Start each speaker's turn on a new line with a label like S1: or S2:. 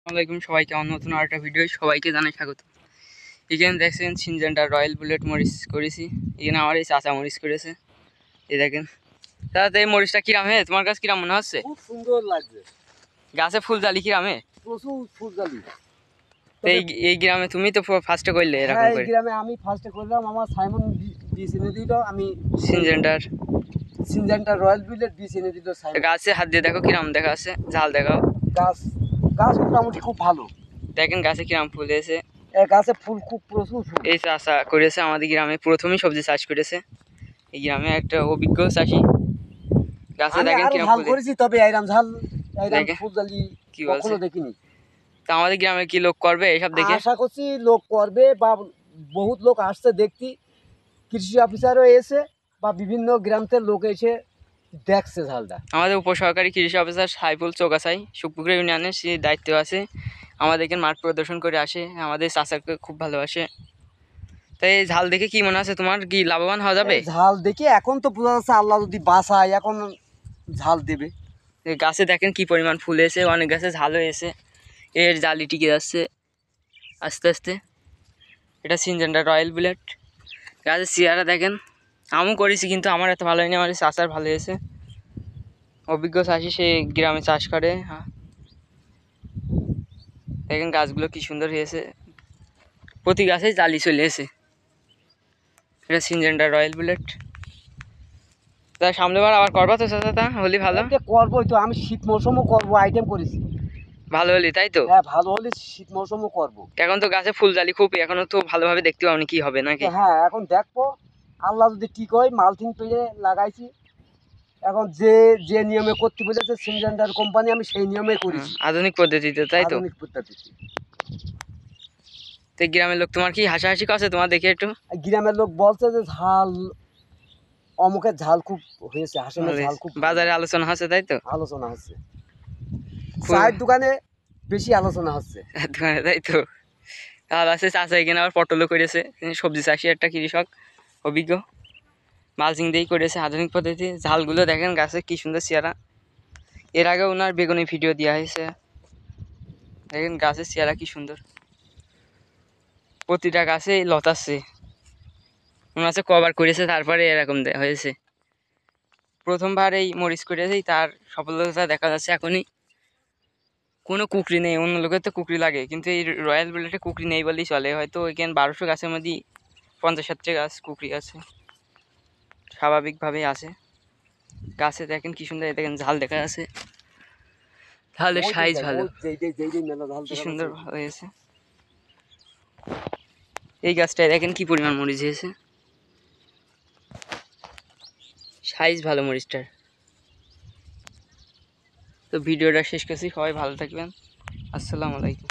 S1: আসসালামাইকুম সবাইকে আমার নতুন আরেকটা ভিডিও সবাইকে জানাই স্বাগত। এখানে দেখছেন সিনজেন্টার রয়্যাল বুলেট মরিচ করেছি। এখানে আমার এই চাচা মরিচ করেছে, এই দেখেন। তাহলে এই মরিচটা কিরাম হে তোমার কাছে কিরাম মনে হচ্ছে?
S2: খুব সুন্দর লাগছে।
S1: গাছে ফুল জালি কিরাম হে?
S2: প্রচুর ফুল জালি।
S1: এই গ্রামে তুমি তো ফার্স্টে করলে এরকম করে?
S2: এই গ্রামে আমি ফার্স্টে করলাম। আমার সাইমন বীজ এনে দিল, আমি সিনজেন্টার রয়্যাল বুলেট বীজ এনে দিল সাইমন।
S1: গাছে হাত দিয়ে দেখো কিরাম দেখা আছে, ঝাল দেখাও।
S2: গাছ মোটামুটি খুব ভালো।
S1: দেখেন গাছে কিরাম ফুল এসে,
S2: গাছে ফুল খুব প্রচুর ফুল।
S1: এই চাষা করেছে আমাদের গ্রামে, প্রথমেই সবজি চাষ করেছে এই গ্রামে, একটা অভিজ্ঞ চাষি। গাছে দেখেন কিরাম ফুল
S2: করেছি, তবে এইরকম ঝাল ফুল জালি
S1: কি
S2: কখনো দেখিনি।
S1: তা আমাদের গ্রামে কি লোক করবে এসব দেখে?
S2: আশা করছি লোক করবে, বা বহুত লোক আসছে দেখতে। কৃষি অফিসারও এসে বা বিভিন্ন গ্রাম থেকে লোক এসে দেখছে ঝালটা।
S1: আমাদের উপসহকারী কৃষি অফিসার সাইফুল চোগাছাই সুখপুকুর ইউনিয়নের সে দায়িত্ব আছে, আমাদেরকে মাঠ প্রদর্শন করে আসে, আমাদের চাচাকে খুব ভালোবাসে। তাই এই ঝাল দেখে কি মনে আছে তোমার, কি লাভবান হওয়া যাবে?
S2: ঝাল দেখে এখন তো বোঝা যাচ্ছে আল্লাহ যদি বাঁচায় এখন ঝাল দেবে।
S1: গাছে দেখেন কি পরিমাণ ফুল এসে, অনেক গাছে ঝাল হয়েছে, এর জালি টিকে যাচ্ছে আস্তে আস্তে। এটা সিনজেন্টার রয়্যাল বুলেট। গাছের চেয়ারা দেখেন, আমিও করেছি কিন্তু আমার এত ভালো হয়নি, আমার চাচার ভালো হয়েছে। অভিজ্ঞ চাষি, সে গ্রামে চাষ করে। দেখেন গাছগুলো কি সুন্দর হয়েছে, প্রতি গাছে জালি চলে এসে। এটা সিনজেন্টার রয়্যাল বুলেট। তা সামনেবার আবার করবা তো চাচা? হলি ভালো
S2: করবোই তো, আমি শীত মৌসুমও করবো, আইটেম করেছি।
S1: ভালো হলি তাই তো?
S2: হ্যাঁ, ভালো হলে শীত মৌসুমও করবো।
S1: এখন তো গাছে ফুল জালি খুব, এখনো তো ভালোভাবে দেখতে পাওনি, কি হবে নাকি?
S2: হ্যাঁ, এখন দেখবো আল্লাহ যদি ঠিক হয়। মালথিন পেয়ে লাগাইছি, এখন যে যে নিয়মে করতে বলেছে সিনজেন্টার কোম্পানি, আমি সেই নিয়মে করেছি,
S1: আধুনিক পদ্ধতিতে তাই তো?
S2: আধুনিক পদ্ধতিতে।
S1: তো গ্রামের লোক তোমার কি হাসাহাসি করছে তোমার দেখে একটু?
S2: গ্রামের লোক বলছে যে ঝাল, অমুকের ঝাল খুব হয়েছে, হাসনের ঝাল খুব।
S1: বাজারে আলোচনা হচ্ছে তাই তো?
S2: আলোচনা হচ্ছে, চায়ের দোকানে বেশি আলোচনা হচ্ছে।
S1: দোকানে তাই তো? আর আছে চাচা এখানে আবার পটলও করেছে, সবজি চাষি একটা কৃষক অভিজ্ঞ, মালচিং দিয়েই করেছে আধুনিক পদ্ধতি। ঝালগুলো দেখেন গাছে কি সুন্দর চেয়ারা। এর আগে ওনার বেগুনি ভিডিও দেওয়া হয়েছে, দেখেন গাছের চেয়ারা কি সুন্দর, প্রতিটা গাছে লতাচ্ছে। মনে হচ্ছে কভার করেছে তারপরে এরকম হয়েছে। প্রথমবার এই মরিচ করেছেই তার সফলতা দেখা যাচ্ছে এখনই। কোনো কুকরি নেই, অন্য লোকের তো কুকরি লাগে, কিন্তু এই রয়্যাল বুলেটে কুকরি নেই বলেই চলে। হয়তো এখানে 1200 গাছের মধ্যে 50-60 গাছ কুকরি আছে, স্বাভাবিকভাবেই আছে। গাছে দেখেন কি সুন্দর, দেখেন ঝাল দেখা যাচ্ছে, ঝালের সাইজ ভালো, কি সুন্দর হয়েছে। এই গাছটায় দেখেন কি পরিমাণ মরিচ হয়েছে, সাইজ ভালো মরিচটার। তো ভিডিওটা শেষ করছি, সবাই ভালো থাকবেন, আসসালামু আলাইকুম।